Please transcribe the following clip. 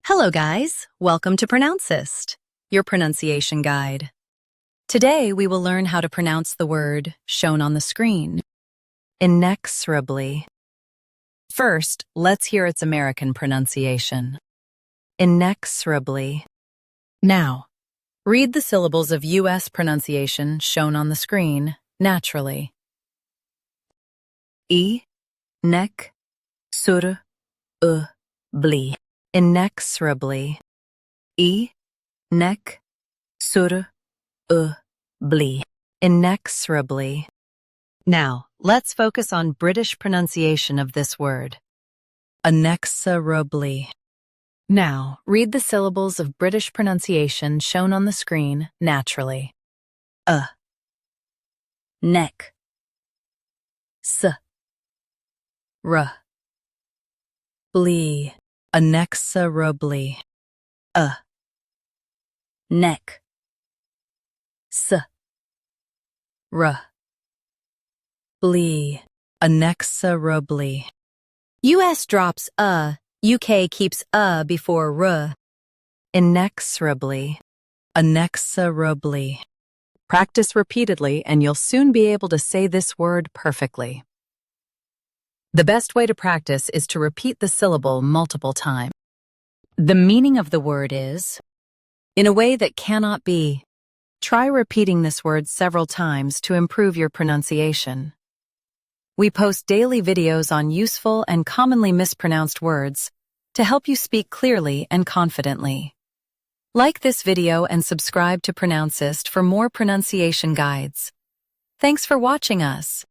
Hello guys, welcome to Pronouncist, your pronunciation guide. Today we will learn how to pronounce the word shown on the screen, inexorably. First, let's hear its American pronunciation, inexorably. Now, read the syllables of U.S. pronunciation shown on the screen naturally. I-nex-sur-u-bly. Inexorably. I-nex-sur-u-bly. Inexorably. Now, let's focus on British pronunciation of this word. Inexorably. Now, read the syllables of British pronunciation shown on the screen naturally. Neck. Bly. Inexorably. Neck. Bly. Inexorably. US drops UK keeps before r. Inexorably. Inexorably. Practice repeatedly and you'll soon be able to say this word perfectly. The best way to practice is to repeat the syllable multiple times. The meaning of the word is, in a way that cannot be. Try repeating this word several times to improve your pronunciation. We post daily videos on useful and commonly mispronounced words to help you speak clearly and confidently. Like this video and subscribe to Pronouncist for more pronunciation guides. Thanks for watching us.